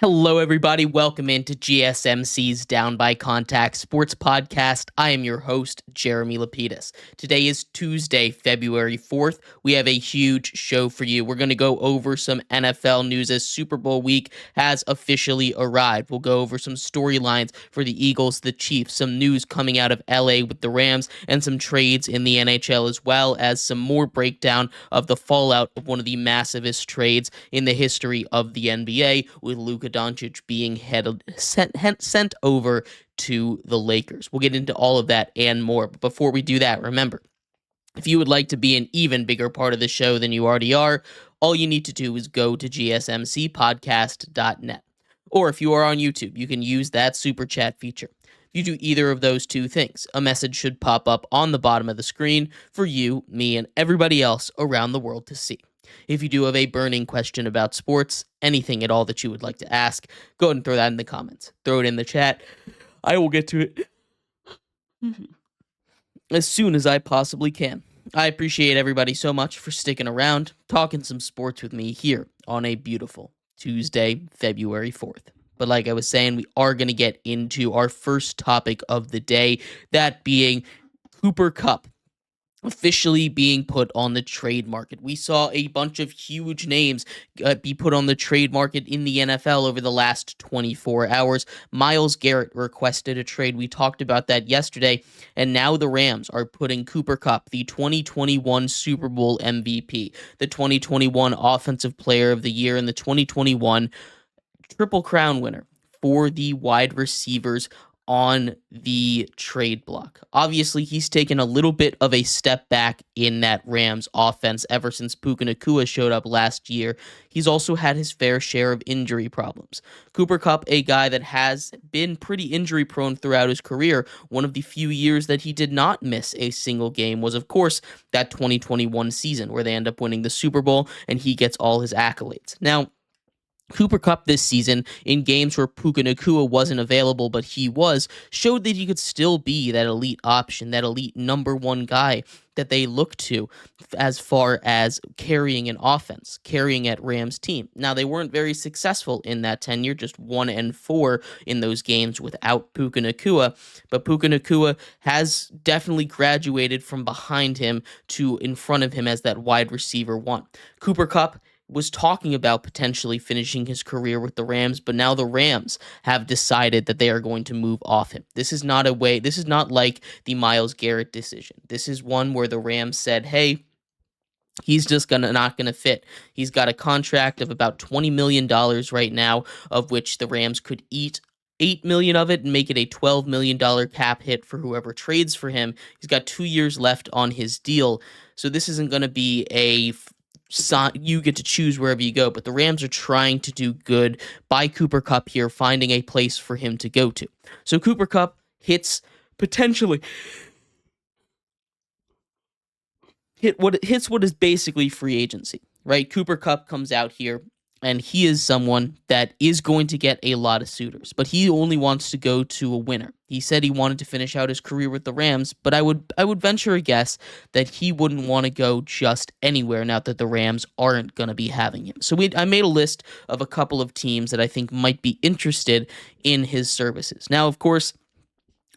Hello, everybody. Welcome into GSMC's Down by Contact Sports Podcast. I am your host, Jeremy Lapidus. Today is Tuesday, February 4th. We have a huge show for you. We're going to go over some NFL news as Super Bowl week has officially arrived. We'll go over some storylines for the Eagles, the Chiefs, some news coming out of LA with the Rams, and some trades in the NHL, as well as some more breakdown of the fallout of one of the massivest trades in the history of the NBA, with Luka Doncic being sent over to the Lakers. We'll get into all of that and more. But before we do that, remember, if you would like to be an even bigger part of the show than you already are, all you need to do is go to gsmcpodcast.net. Or if you are on YouTube, you can use that super chat feature. If you do either of those two things, a message should pop up on the bottom of the screen for you, me, and everybody else around the world to see. If you do have a burning question about sports, anything at all that you would like to ask, go ahead and throw that in the comments. Throw it in the chat. I will get to it as soon as I possibly can. I appreciate everybody so much for sticking around, talking some sports with me here on a beautiful Tuesday, February 4th. But like I was saying, we are going to get into our first topic of the day, that being Cooper Kupp officially being put on the trade market. We saw a bunch of huge names be put on the trade market in the NFL over the last 24 hours. Myles Garrett requested a trade. We talked about that yesterday, and now the Rams are putting Cooper Kupp, the 2021 Super Bowl MVP, the 2021 Offensive Player of the Year, and the 2021 Triple Crown winner for the wide receivers on the trade block. Obviously, he's taken a little bit of a step back in that Rams offense ever since Puka Nacua showed up last year. He's also had his fair share of injury problems. Cooper Kupp, a guy that has been pretty injury prone throughout his career. One of the few years that he did not miss a single game was, of course, that 2021 season where they end up winning the Super Bowl and he gets all his accolades. Now, Cooper Kupp this season, in games where Puka Nacua wasn't available, but he was, showed that he could still be that elite option, that elite number one guy that they look to as far as carrying an offense, carrying at Rams team. Now, they weren't very successful in that tenure, just 1-4 in those games without Puka Nacua, but Puka Nacua has definitely graduated from behind him to in front of him as that wide receiver one. Cooper Kupp was talking about potentially finishing his career with the Rams, but now the Rams have decided that they are going to move off him. This is not like the Myles Garrett decision. This is one where the Rams said, hey, he's just not gonna fit. He's got a contract of about $20 million right now, of which the Rams could eat $8 million of it and make it a $12 million cap hit for whoever trades for him. He's got 2 years left on his deal, so this isn't going to be you get to choose wherever you go, but the Rams are trying to do good by Cooper Kupp here, finding a place for him to go to. So Cooper Kupp hits what is basically free agency, right? Cooper Kupp comes out here, and he is someone that is going to get a lot of suitors, but he only wants to go to a winner. He said he wanted to finish out his career with the Rams, but I would venture a guess that he wouldn't want to go just anywhere now that the Rams aren't going to be having him. So I made a list of a couple of teams that I think might be interested in his services. Now, of course,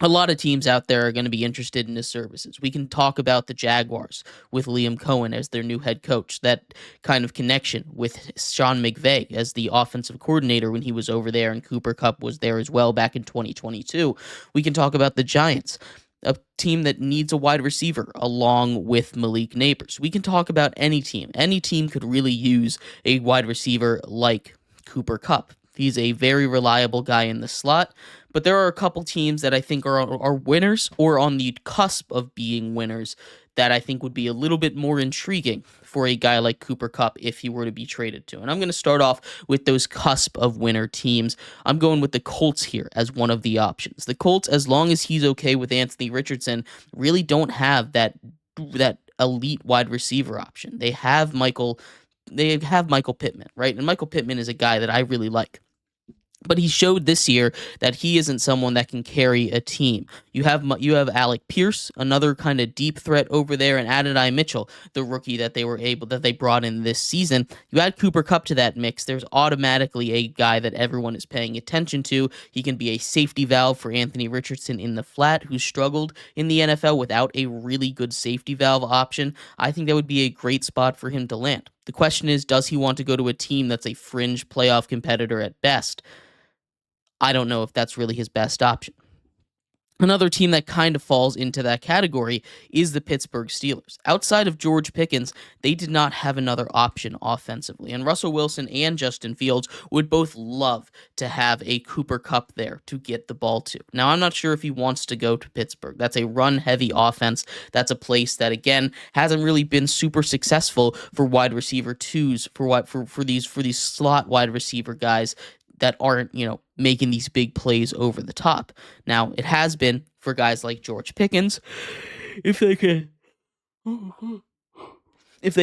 a lot of teams out there are going to be interested in his services. We can talk about the Jaguars with Liam Cohen as their new head coach, that kind of connection with Sean McVay as the offensive coordinator when he was over there, and Cooper Kupp was there as well back in 2022. We can talk about the Giants, a team that needs a wide receiver along with Malik Neighbors. We can talk about any team. Any team could really use a wide receiver like Cooper Kupp. He's a very reliable guy in the slot, but there are a couple teams that I think are winners or on the cusp of being winners that I think would be a little bit more intriguing for a guy like Cooper Kupp if he were to be traded to. And I'm going to start off with those cusp of winner teams. I'm going with the Colts here as one of the options. The Colts, as long as he's okay with Anthony Richardson, really don't have that elite wide receiver option. They have Michael Pittman, right? And Michael Pittman is a guy that I really like. But he showed this year that he isn't someone that can carry a team. You have Alec Pierce, another kind of deep threat over there, and Adonai Mitchell, the rookie that they brought in this season. You add Cooper Kupp to that mix, there's automatically a guy that everyone is paying attention to. He can be a safety valve for Anthony Richardson in the flat, who struggled in the NFL without a really good safety valve option. I think that would be a great spot for him to land. The question is, does he want to go to a team that's a fringe playoff competitor at best? I don't know if that's really his best option. Another team that kind of falls into that category is the Pittsburgh Steelers. Outside of George Pickens, they did not have another option offensively. And Russell Wilson and Justin Fields would both love to have a Cooper Kupp there to get the ball to. Now, I'm not sure if he wants to go to Pittsburgh. That's a run-heavy offense. That's a place that, again, hasn't really been super successful for wide receiver twos, for these slot wide receiver guys that aren't, making these big plays over the top. Now, it has been for guys like George Pickens, if they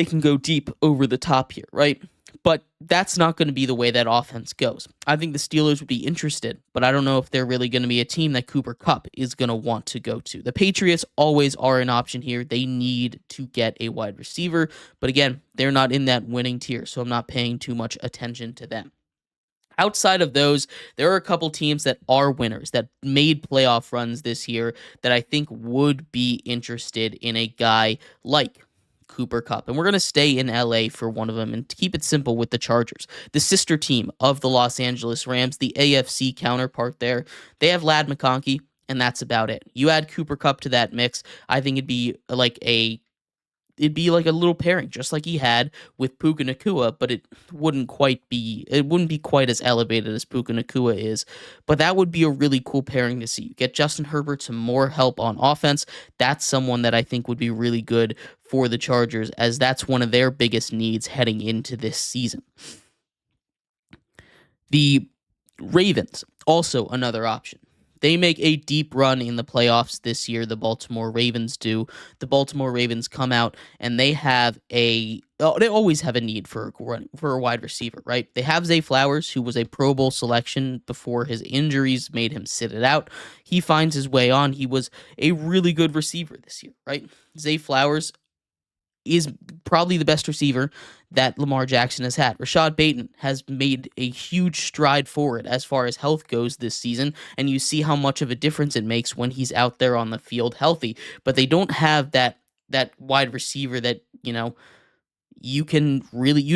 can go deep over the top here, right? But that's not going to be the way that offense goes. I think the Steelers would be interested, but I don't know if they're really going to be a team that Cooper Kupp is going to want to go to. The Patriots always are an option here. They need to get a wide receiver, but again, they're not in that winning tier, so I'm not paying too much attention to them. Outside of those, there are a couple teams that are winners that made playoff runs this year that I think would be interested in a guy like Cooper Kupp. And we're going to stay in LA for one of them and to keep it simple with the Chargers, the sister team of the Los Angeles Rams, the AFC counterpart there. They have Ladd McConkey, and that's about it. You add Cooper Kupp to that mix, I think it'd be like a little pairing, just like he had with Puka Nacua, but it wouldn't be quite as elevated as Puka Nacua is. But that would be a really cool pairing to see. You get Justin Herbert some more help on offense. That's someone that I think would be really good for the Chargers, as that's one of their biggest needs heading into this season. The Ravens, also another option. They make a deep run in the playoffs this year, the Baltimore Ravens do. The Baltimore Ravens come out and they always have a need for a wide receiver, right? They have Zay Flowers, who was a Pro Bowl selection before his injuries made him sit it out. He finds his way on. He was a really good receiver this year, right? Zay Flowers is probably the best receiver that Lamar Jackson has had. Rashad Bateman has made a huge stride forward as far as health goes this season, and you see how much of a difference it makes when he's out there on the field healthy. But they don't have that wide receiver that, they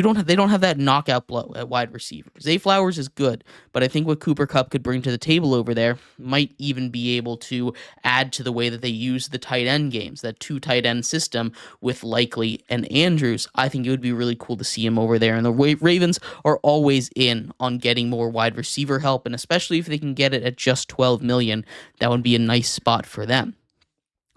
don't have that knockout blow at wide receiver. Zay Flowers is good, but I think what Cooper Kupp could bring to the table over there might even be able to add to the way that they use the tight end games, that 2 tight end system with Likely and Andrews. I think it would be really cool to see him over there. And the Ravens are always in on getting more wide receiver help, and especially if they can get it at just $12 million, that would be a nice spot for them.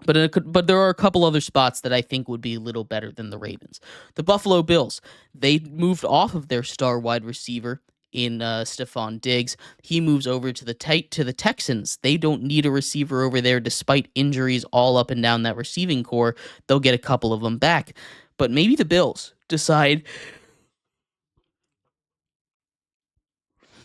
But there are a couple other spots that I think would be a little better than the Ravens. The Buffalo Bills, they moved off of their star wide receiver in Stephon Diggs. He moves over to the Texans. They don't need a receiver over there despite injuries all up and down that receiving core. They'll get a couple of them back. But maybe the Bills decide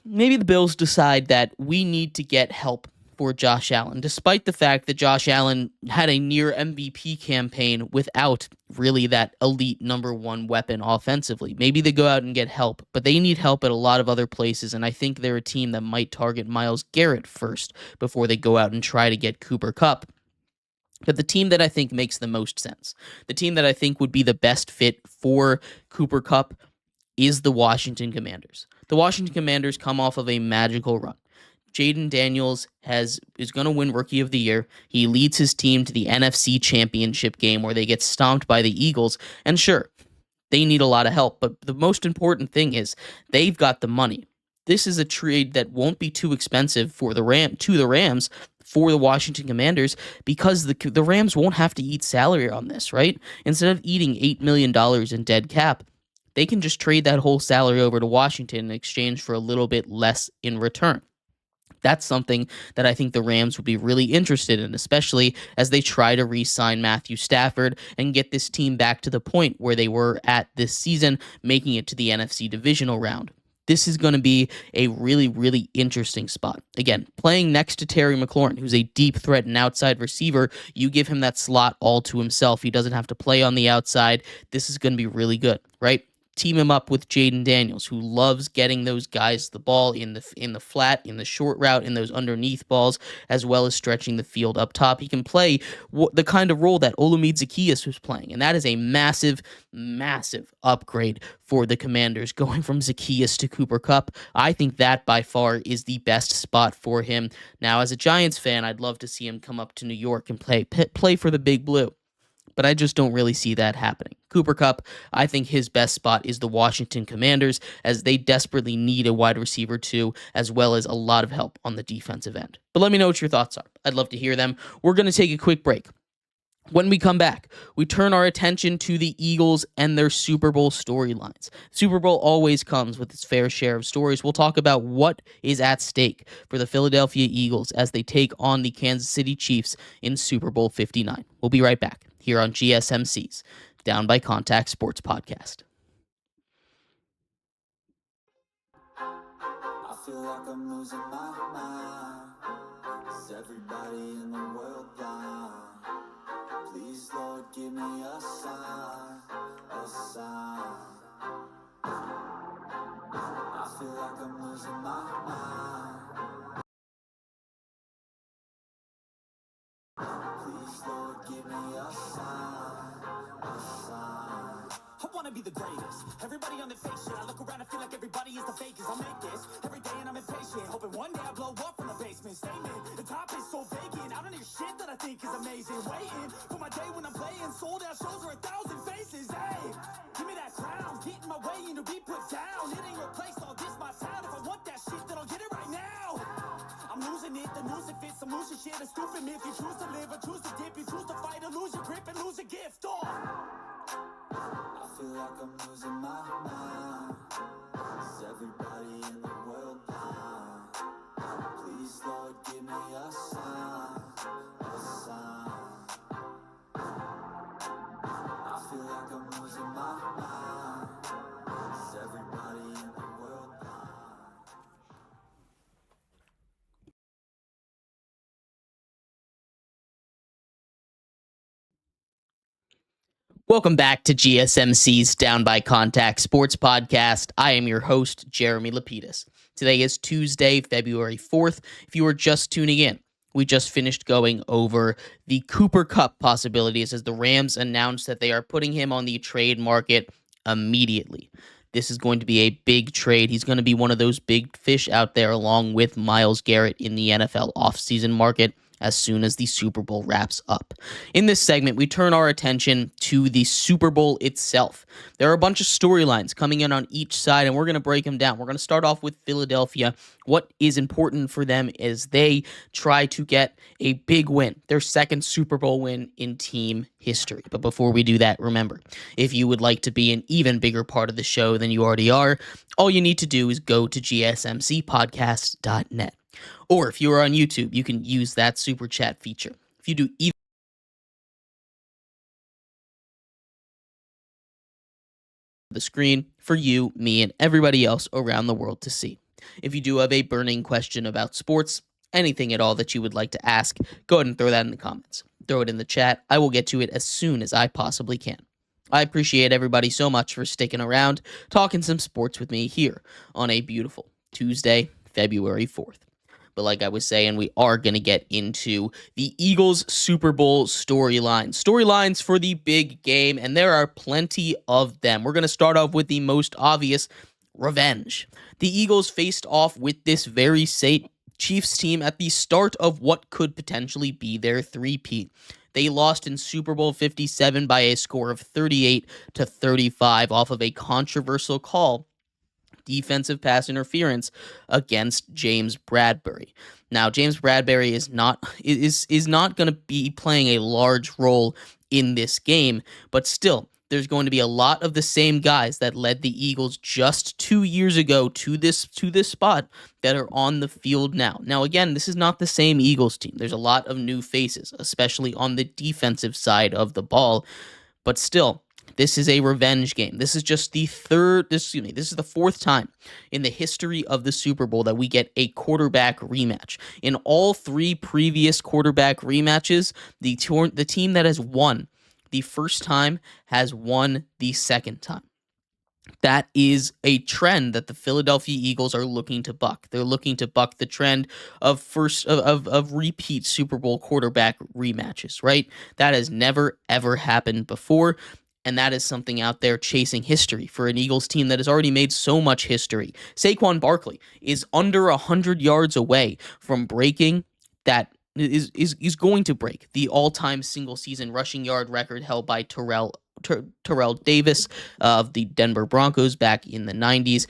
that we need to get help for Josh Allen, despite the fact that Josh Allen had a near MVP campaign without really that elite number one weapon offensively. Maybe they go out and get help, but they need help at a lot of other places, and I think they're a team that might target Myles Garrett first before they go out and try to get Cooper Kupp. But the team that I think makes the most sense, the team that I think would be the best fit for Cooper Kupp, is the Washington Commanders. The Washington Commanders come off of a magical run. Jaden Daniels is going to win Rookie of the Year. He leads his team to the NFC Championship game where they get stomped by the Eagles. And sure, they need a lot of help, but the most important thing is they've got the money. This is a trade that won't be too expensive for the Rams for the Washington Commanders, because the Rams won't have to eat salary on this, right? Instead of eating $8 million in dead cap, they can just trade that whole salary over to Washington in exchange for a little bit less in return. That's something that I think the Rams would be really interested in, especially as they try to re-sign Matthew Stafford and get this team back to the point where they were at this season, making it to the NFC divisional round. This is going to be a really, really interesting spot. Again, playing next to Terry McLaurin, who's a deep threat and outside receiver, you give him that slot all to himself. He doesn't have to play on the outside. This is going to be really good, right? Team him up with Jaden Daniels, who loves getting those guys the ball in the flat, in the short route, in those underneath balls, as well as stretching the field up top. He can play the kind of role that Olamide Zaccheaus was playing, and that is a massive, massive upgrade for the Commanders, going from Zaccheaus to Cooper Kupp. I think that by far is the best spot for him. Now, as a Giants fan, I'd love to see him come up to New York and play for the Big Blue, but I just don't really see that happening. Cooper Kupp, I think his best spot is the Washington Commanders, as they desperately need a wide receiver too, as well as a lot of help on the defensive end. But let me know what your thoughts are. I'd love to hear them. We're going to take a quick break. When we come back, we turn our attention to the Eagles and their Super Bowl storylines. Super Bowl always comes with its fair share of stories. We'll talk about what is at stake for the Philadelphia Eagles as they take on the Kansas City Chiefs in Super Bowl 59. We'll be right back here on GSMC's Down by Contact Sports Podcast. I feel like I'm losing my mind. Is everybody in the world blind? Please, Lord, give me a sign, a sign. I feel like I'm losing my mind. Please, Lord, give me a sign, a sign. I wanna be the greatest. Everybody on the fake shit. I look around and feel like everybody is the fakest. I make this every day and I'm impatient, hoping one day I blow up from the basement. Statement, the top is so vacant. I don't hear shit that I think is amazing. Waiting for my day when I'm playing sold out shows or 1,000 faces. Hey, give me that crown, get in my way and to be put down. It ain't your place, all this my town. If I want that shit, then I'll get it right now. I'm losing it, the news it fits. I'm losing shit, a stupid myth. You choose to live or choose to dip. You choose to fight or lose your grip and lose a gift. I feel like I'm losing my mind. Is everybody in the world blind? Please, Lord, give me a sign, a sign. I feel like I'm losing my mind. Is everybody in the world blind? Welcome back to GSMC's Down by Contact Sports Podcast. I am your host, Jeremy Lapidus. Today is Tuesday, February 4th. If you are just tuning in, we just finished going over the Cooper Kupp possibilities as the Rams announced that they are putting him on the trade market immediately. This is going to be a big trade. He's going to be one of those big fish out there along with Myles Garrett in the NFL offseason market as soon as the Super Bowl wraps up. In this segment, we turn our attention to the Super Bowl itself. There are a bunch of storylines coming in on each side, and we're going to break them down. We're going to start off with Philadelphia. What is important for them is they try to get a big win, their second Super Bowl win in team history. But before we do that, remember, if you would like to be an even bigger part of the show than you already are, all you need to do is go to gsmcpodcast.net. Or if you are on YouTube, you can use that super chat feature. If you do either the screen for you, me, and everybody else around the world to see. If you do have a burning question about sports, anything at all that you would like to ask, go ahead and throw that in the comments. Throw it in the chat. I will get to it as soon as I possibly can. I appreciate everybody so much for sticking around, talking some sports with me here on a beautiful Tuesday, February 4th. But like I was saying, we are going to get into the Eagles Super Bowl storylines for the big game, and there are plenty of them. We're going to start off with the most obvious, revenge. The Eagles faced off with this very same Chiefs team at the start of what could potentially be their three-peat. They lost in Super Bowl 57 by a score of 38-35 off of a controversial call, defensive pass interference against James Bradbury. Now, James Bradbury is not going to be playing a large role in this game, but still, there's going to be a lot of the same guys that led the Eagles just 2 years ago to this spot that are on the field now. Now, again, this is not the same Eagles team. There's a lot of new faces, especially on the defensive side of the ball, but still, This is a revenge game. This is just the this is the fourth time in the history of the Super Bowl that we get a quarterback rematch. In all three previous quarterback rematches, the team that has won the first time has won the second time. That is a trend that the Philadelphia Eagles are looking to buck. They're looking to buck the trend of repeat Super Bowl quarterback rematches, right? That has never ever happened before. And that is something out there chasing history for an Eagles team that has already made so much history. Saquon Barkley is under 100 yards away from breaking that is going to break the all-time single-season rushing yard record held by Terrell Davis of the Denver Broncos back in the 90s.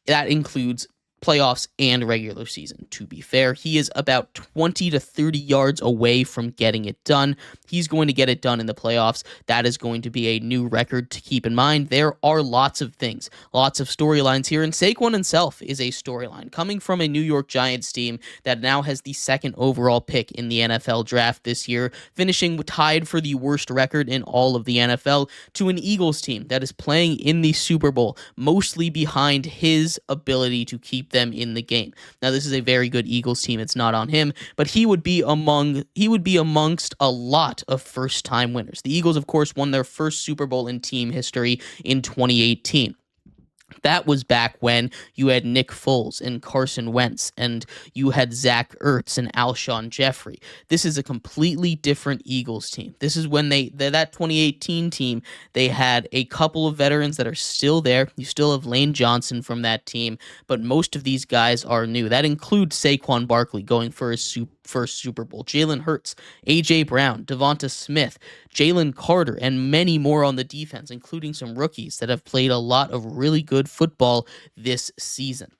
That includes playoffs and regular season. To be fair, he is about 20 to 30 yards away from getting it done. He's going to get it done in the playoffs. That is going to be a new record to keep in mind. There are lots of things, lots of storylines here, and Saquon himself is a storyline coming from a New York Giants team that now has the second overall pick in the NFL draft this year, finishing tied for the worst record in all of the NFL, to an Eagles team that is playing in the Super Bowl, mostly behind his ability to keep them in the game. Now, this is a very good Eagles team. It's not on him, but he would be amongst a lot of first-time winners. The Eagles, of course, won their first Super Bowl in team history in 2018. That was back when you had Nick Foles and Carson Wentz, and you had Zach Ertz and Alshon Jeffrey. This is a completely different Eagles team. This is when that 2018 team, they had a couple of veterans that are still there. You still have Lane Johnson from that team, but most of these guys are new. That includes Saquon Barkley going for his first Super Bowl, Jalen Hurts, A.J. Brown, Devonta Smith, Jalen Carter, and many more on the defense, including some rookies that have played a lot of really good football this season.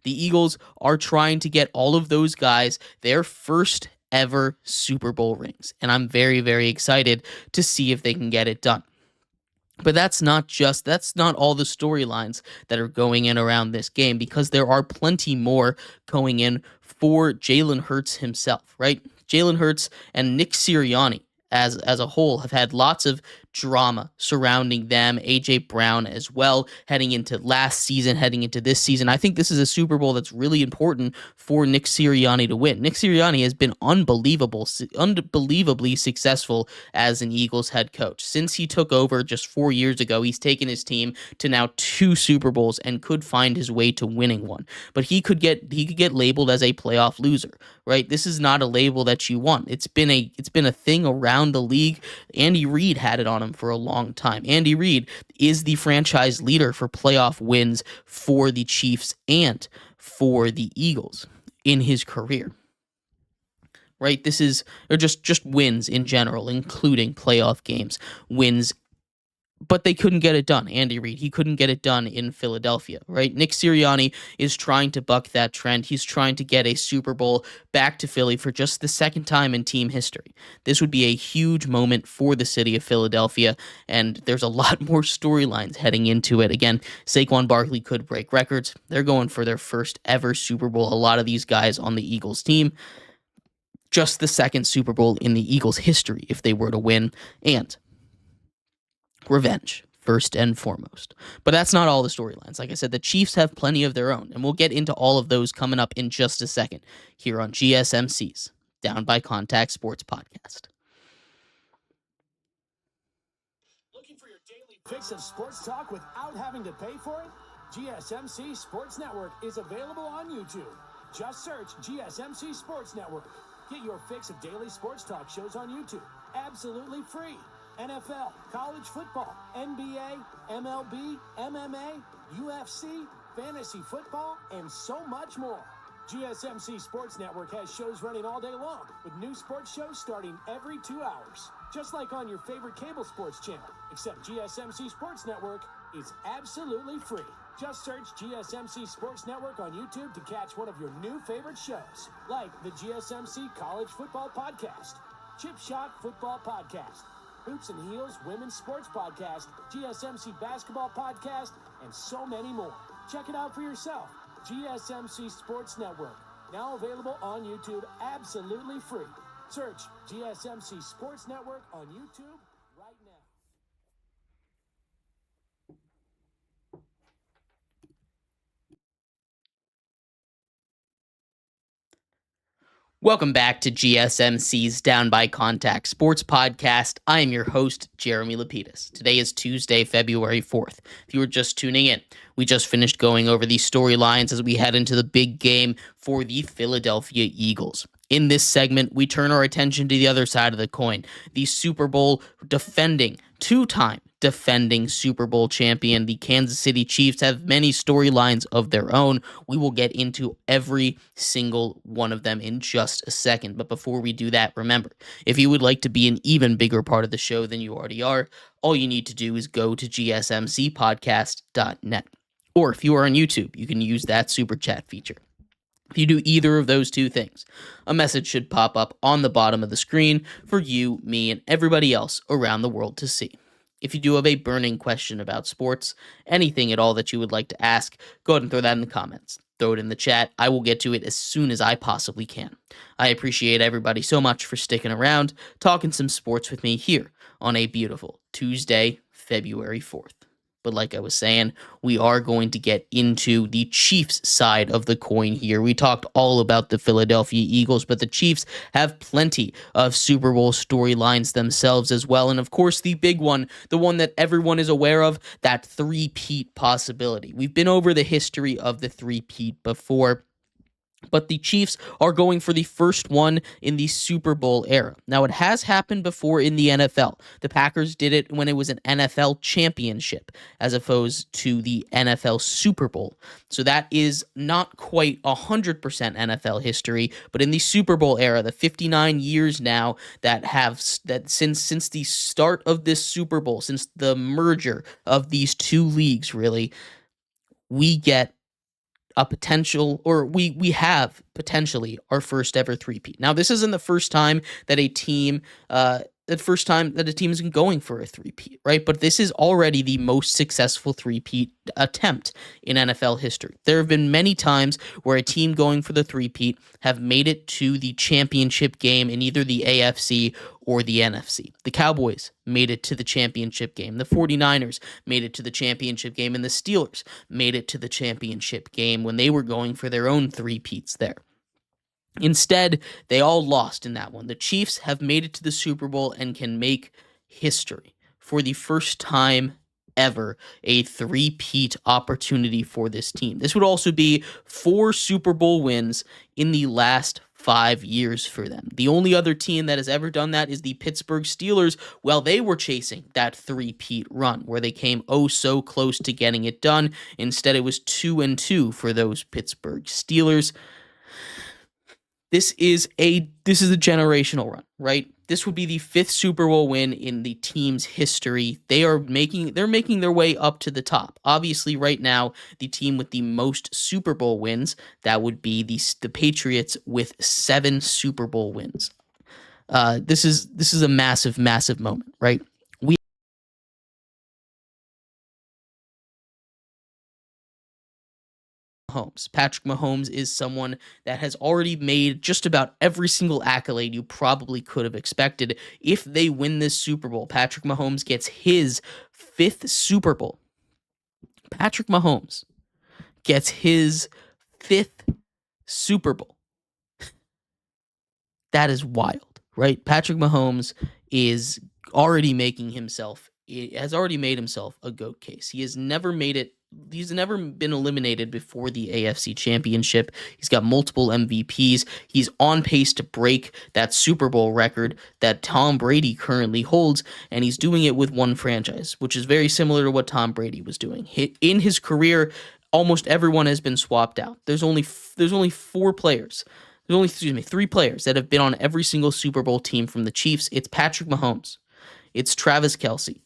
The Eagles are trying to get all of those guys their first ever Super Bowl rings, and I'm very, very excited to see if they can get it done. But that's not all the storylines that are going in around this game, because there are plenty more going in for Jalen Hurts himself, right? Jalen Hurts and Nick Sirianni as a whole have had lots of drama surrounding them. A.J. Brown as well, heading into last season, heading into this season. I think this is a Super Bowl that's really important for Nick Sirianni to win. Nick Sirianni has been unbelievably successful as an Eagles head coach. Since he took over just 4 years ago, he's taken his team to now 2 Super Bowls and could find his way to winning one. But he could get labeled as a playoff loser, right? This is not a label that you want. It's been a thing around the league. Andy Reid had it on him for a long time. Andy Reid is the franchise leader for playoff wins for the Chiefs and for the Eagles in his career. Right? This is or just wins in general, including playoff games, wins. But they couldn't get it done. Andy Reid, he couldn't get it done in Philadelphia, right? Nick Sirianni is trying to buck that trend. He's trying to get a Super Bowl back to Philly for just the second time in team history. This would be a huge moment for the city of Philadelphia, and there's a lot more storylines heading into it. Again, Saquon Barkley could break records. They're going for their first ever Super Bowl. A lot of these guys on the Eagles team. Just the second Super Bowl in the Eagles' history if they were to win, and revenge first and foremost. But that's not all the storylines. Like I said, the Chiefs have plenty of their own, and we'll get into all of those coming up in just a second here on GSMC's Down by Contact Sports Podcast. Looking for your daily fix of sports talk without having to pay for it? GSMC Sports Network is available on YouTube. Just search GSMC Sports Network. Get your fix of daily sports talk shows on YouTube, absolutely free. NFL, college football, NBA, MLB, MMA, UFC, fantasy football, and so much more. GSMC Sports Network has shows running all day long, with new sports shows starting every 2 hours. Just like on your favorite cable sports channel, except GSMC Sports Network is absolutely free. Just search GSMC Sports Network on YouTube to catch one of your new favorite shows, like the GSMC College Football Podcast, Chip Shot Football Podcast, Hoops and Heels Women's Sports Podcast, GSMC Basketball Podcast, and so many more. Check it out for yourself. GSMC Sports Network, now available on YouTube absolutely free. Search GSMC Sports Network on YouTube right now. Welcome back to GSMC's Down by Contact Sports Podcast. I am your host, Jeremy Lapidus. Today is Tuesday, February 4th. If you were just tuning in, we just finished going over the storylines as we head into the big game for the Philadelphia Eagles. In this segment, we turn our attention to the other side of the coin, the Super Bowl two-time defending Super Bowl champion. The Kansas City Chiefs have many storylines of their own. We will get into every single one of them in just a second. But before we do that, remember, if you would like to be an even bigger part of the show than you already are, all you need to do is go to gsmcpodcast.net. Or if you are on YouTube, you can use that super chat feature. If you do either of those two things, a message should pop up on the bottom of the screen for you, me, and everybody else around the world to see. If you do have a burning question about sports, anything at all that you would like to ask, go ahead and throw that in the comments. Throw it in the chat. I will get to it as soon as I possibly can. I appreciate everybody so much for sticking around, talking some sports with me here on a beautiful Tuesday, February 4th. But like I was saying, we are going to get into the Chiefs side of the coin here. We talked all about the Philadelphia Eagles, but the Chiefs have plenty of Super Bowl storylines themselves as well. And of course, the big one, the one that everyone is aware of, that three-peat possibility. We've been over the history of the three-peat before, but the Chiefs are going for the first one in the Super Bowl era. Now, it has happened before in the NFL. The Packers did it when it was an NFL championship, as opposed to the NFL Super Bowl. So that is not quite 100% NFL history, but in the Super Bowl era, the 59 years now since the start of this Super Bowl, since the merger of these two leagues, really, we get a potential, or we have potentially our first ever three-peat. Now, this isn't the first time that a team is going for a three-peat, right? But this is already the most successful three-peat attempt in NFL history. There have been many times where a team going for the three-peat have made it to the championship game in either the AFC or the NFC. The Cowboys made it to the championship game. The 49ers made it to the championship game, and the Steelers made it to the championship game when they were going for their own three-peats there. Instead, they all lost in that one. The Chiefs have made it to the Super Bowl and can make history for the first time ever, a three-peat opportunity for this team. This would also be 4 Super Bowl wins in the last 5 years for them. The only other team that has ever done that is the Pittsburgh Steelers while they were chasing that three-peat run, where they came oh so close to getting it done. Instead, it was 2-2 for those Pittsburgh Steelers. This is a generational run, right? This would be the 5th Super Bowl win in the team's history. They're making their way up to the top. Obviously, right now, the team with the most Super Bowl wins, that would be the Patriots with 7 Super Bowl wins. This is a massive, massive moment, right? Patrick Mahomes is someone that has already made just about every single accolade you probably could have expected. If they win this Super Bowl, Patrick Mahomes gets his 5th Super Bowl. Patrick Mahomes gets his 5th Super Bowl. That is wild, right? Patrick Mahomes has already made himself a GOAT case. He's never been eliminated before the AFC Championship. He's got multiple MVPs. He's on pace to break that Super Bowl record that Tom Brady currently holds, and he's doing it with one franchise, which is very similar to what Tom Brady was doing. In his career, almost everyone has been swapped out. There's only 4 players. There's only 3 players that have been on every single Super Bowl team from the Chiefs. It's Patrick Mahomes. It's Travis Kelce.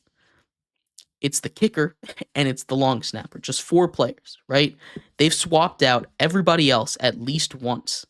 It's the kicker, and it's the long snapper. Just 4 players, right? They've swapped out everybody else at least once.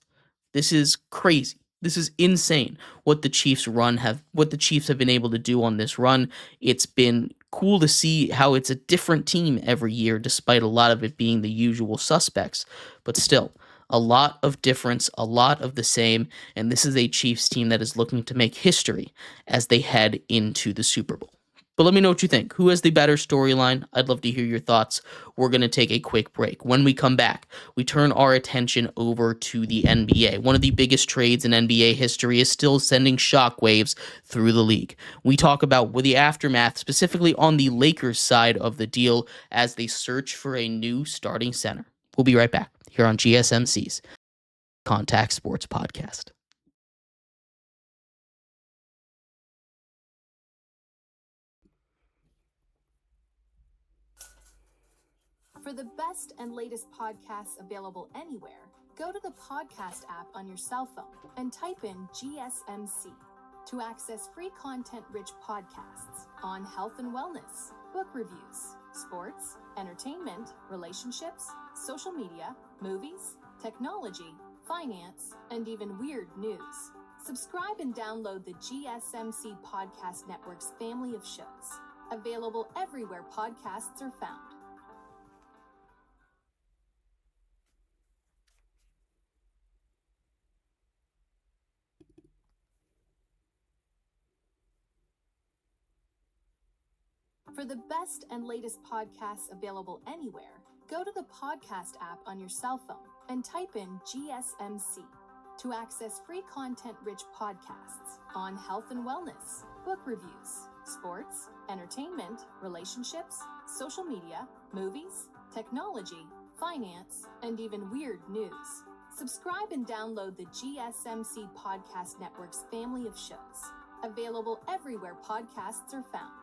This is crazy. This is insane what the Chiefs have been able to do on this run. It's been cool to see how it's a different team every year, despite a lot of it being the usual suspects. But still, a lot of difference, a lot of the same, and this is a Chiefs team that is looking to make history as they head into the Super Bowl. But let me know what you think. Who has the better storyline? I'd love to hear your thoughts. We're going to take a quick break. When we come back, we turn our attention over to the NBA. One of the biggest trades in NBA history is still sending shockwaves through the league. We talk about the aftermath, specifically on the Lakers side of the deal, as they search for a new starting center. We'll be right back here on GSMC's Contact Sports Podcast. For the best and latest podcasts available anywhere, go to the podcast app on your cell phone and type in GSMC to access free content-rich podcasts on health and wellness, book reviews, sports, entertainment, relationships, social media, movies, technology, finance, and even weird news. Subscribe and download the GSMC Podcast Network's family of shows, available everywhere podcasts are found. For the best and latest podcasts available anywhere, go to the podcast app on your cell phone and type in GSMC to access free content-rich podcasts on health and wellness, book reviews, sports, entertainment, relationships, social media, movies, technology, finance, and even weird news. Subscribe and download the GSMC Podcast Network's family of shows, available everywhere podcasts are found.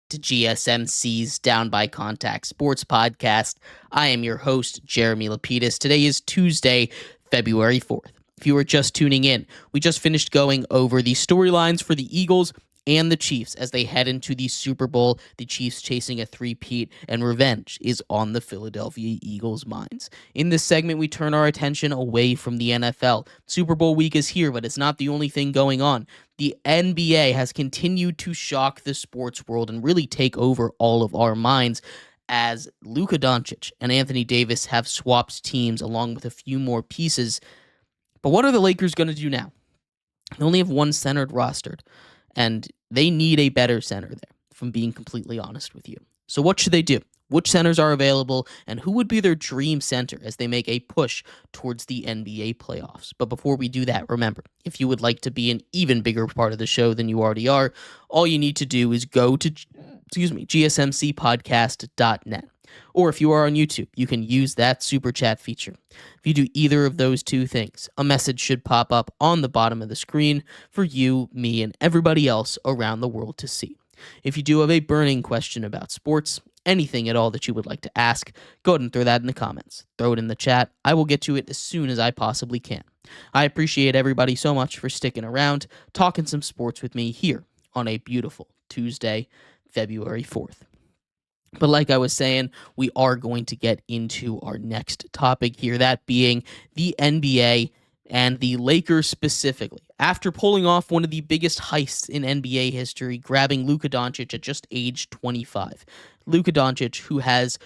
To GSMC's Down by Contact Sports Podcast. I am your host, Jeremy Lapidus. Today is Tuesday, February 4th. If you are just tuning in, we just finished going over the storylines for the Eagles and the Chiefs as they head into the Super Bowl. The Chiefs chasing a three-peat, and revenge is on the Philadelphia Eagles' minds. In this segment, we turn our attention away from the NFL. Super Bowl week is here, but it's not the only thing going on. The NBA has continued to shock the sports world and really take over all of our minds as Luka Doncic and Anthony Davis have swapped teams along with a few more pieces. But what are the Lakers going to do now? They only have one center rostered, and they need a better center there, if I'm being completely honest with you. So what should they do? Which centers are available, and who would be their dream center as they make a push towards the NBA playoffs? But before we do that, remember, if you would like to be an even bigger part of the show than you already are, all you need to do is go to, gsmcpodcast.net. Or if you are on YouTube, you can use that super chat feature. If you do either of those two things, a message should pop up on the bottom of the screen for you, me, and everybody else around the world to see. If you do have a burning question about sports, anything at all that you would like to ask, go ahead and throw that in the comments. Throw it in the chat. I will get to it as soon as I possibly can. I appreciate everybody so much for sticking around, talking some sports with me here on a beautiful Tuesday, February 4th. But like I was saying, we are going to get into our next topic here, that being the NBA and the Lakers specifically. After pulling off one of the biggest heists in NBA history, grabbing Luka Doncic at just age 25. Luka Doncic, who has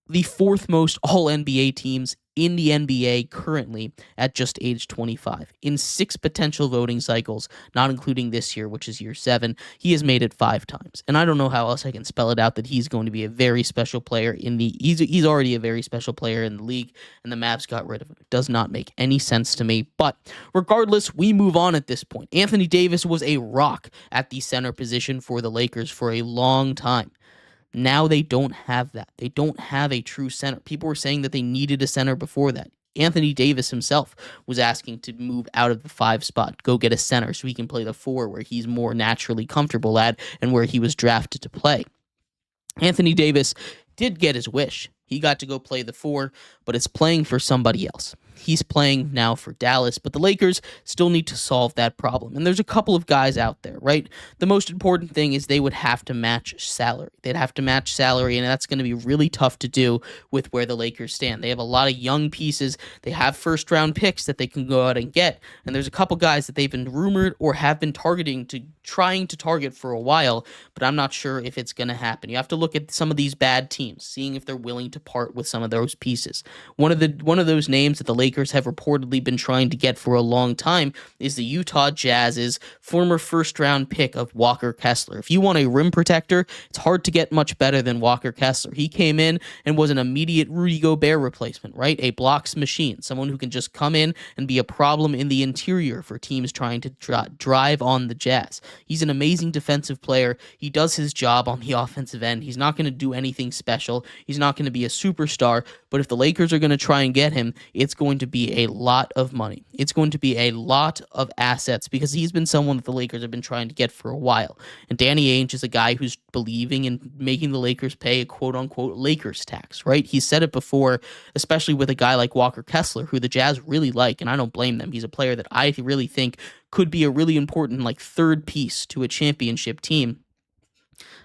the fourth most All-NBA teams in the NBA currently at just age 25. In 6 potential voting cycles, not including this year, which is year 7, he has made it 5 times. And I don't know how else I can spell it out that he's going to be a very special player in the... He's already a very special player in the league, and the Mavs got rid of him. It does not make any sense to me. But regardless, we move on at this point. Anthony Davis was a rock at the center position for the Lakers for a long time. Now they don't have that. They don't have a true center. People were saying that they needed a center before that. Anthony Davis himself was asking to move out of the 5 spot, go get a center so he can play the 4 where he's more naturally comfortable at and where he was drafted to play. Anthony Davis did get his wish. He got to go play the 4, but it's playing for somebody else. He's playing now for Dallas, but the Lakers still need to solve that problem. And there's a couple of guys out there, right? The most important thing is they would have to match salary. They'd have to match salary, and that's going to be really tough to do with where the Lakers stand. They have a lot of young pieces. They have first-round picks that they can go out and get, and there's a couple guys that they've been rumored or have been trying to target for a while, but I'm not sure if it's going to happen. You have to look at some of these bad teams, seeing if they're willing to part with some of those pieces. One of those names that the Lakers have reportedly been trying to get for a long time is the Utah Jazz's former first-round pick of Walker Kessler. If you want a rim protector, it's hard to get much better than Walker Kessler. He came in and was an immediate Rudy Gobert replacement, right? A blocks machine, someone who can just come in and be a problem in the interior for teams trying to drive on the Jazz. He's an amazing defensive player. He does his job on the offensive end. He's not going to do anything special. He's not going to be a superstar, but if the Lakers are going to try and get him, it's going to be a lot of money. It's going to be a lot of assets because he's been someone that the Lakers have been trying to get for a while. And Danny Ainge is a guy who's believing in making the Lakers pay a quote-unquote Lakers tax, right? He's said it before, especially with a guy like Walker Kessler, who the Jazz really like, and I don't blame them. He's a player that I really think could be a really important third piece to a championship team.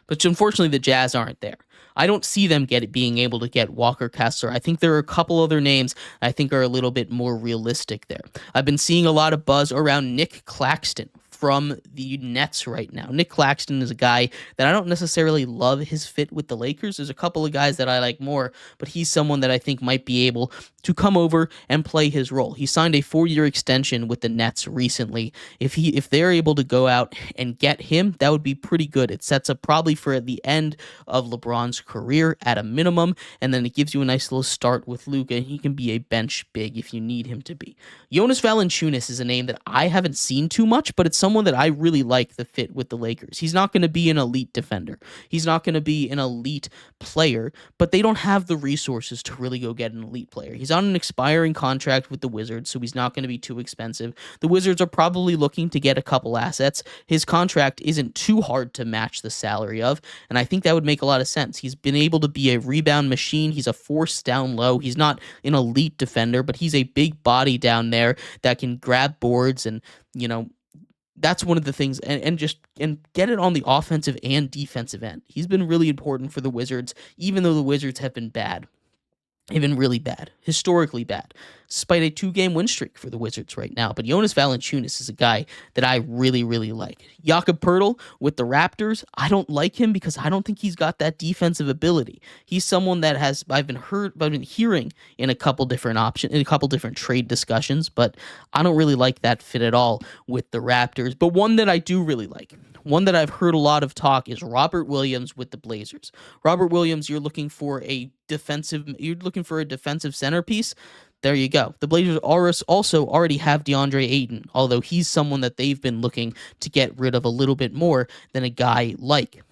But unfortunately, the Jazz aren't there. I don't see them being able to get Walker Kessler. I think there are a couple other names I think are a little bit more realistic there. I've been seeing a lot of buzz around Nick Claxton from the Nets right now. Nick Claxton is a guy that I don't necessarily love his fit with the Lakers. There's a couple of guys that I like more, but he's someone that I think might be able to come over and play his role. He signed a 4-year extension with the Nets recently. If they're able to go out and get him, that would be pretty good. It sets up probably for the end of LeBron's career at a minimum, and then it gives you a nice little start with Luka, and he can be a bench big if you need him to be. Jonas Valanciunas is a name that I haven't seen too much, but it's someone that I really like the fit with the Lakers. He's not going to be an elite defender. He's not going to be an elite player, but they don't have the resources to really go get an elite player. He's on an expiring contract with the Wizards, so he's not going to be too expensive. The Wizards are probably looking to get a couple assets. His contract isn't too hard to match the salary of, and I think that would make a lot of sense. He's been able to be a rebound machine. He's a force down low. He's not an elite defender, but he's a big body down there that can grab boards and, that's one of the things, and get it on the offensive and defensive end. He's been really important for the Wizards, even though the Wizards have been bad. They've been really bad, historically bad, despite a 2-game win streak for the Wizards right now. But Jonas Valanciunas is a guy that I really, really like. Jakob Poeltl with the Raptors, I don't like him because I don't think he's got that defensive ability. He's someone that I've been hearing in a couple different trade discussions, but I don't really like that fit at all with the Raptors. But one that I do really like, one that I've heard a lot of talk, is Robert Williams with the Blazers. Robert Williams, you're looking for a defensive centerpiece. There you go. The Blazers also already have DeAndre Ayton, although he's someone that they've been looking to get rid of a little bit more than a guy like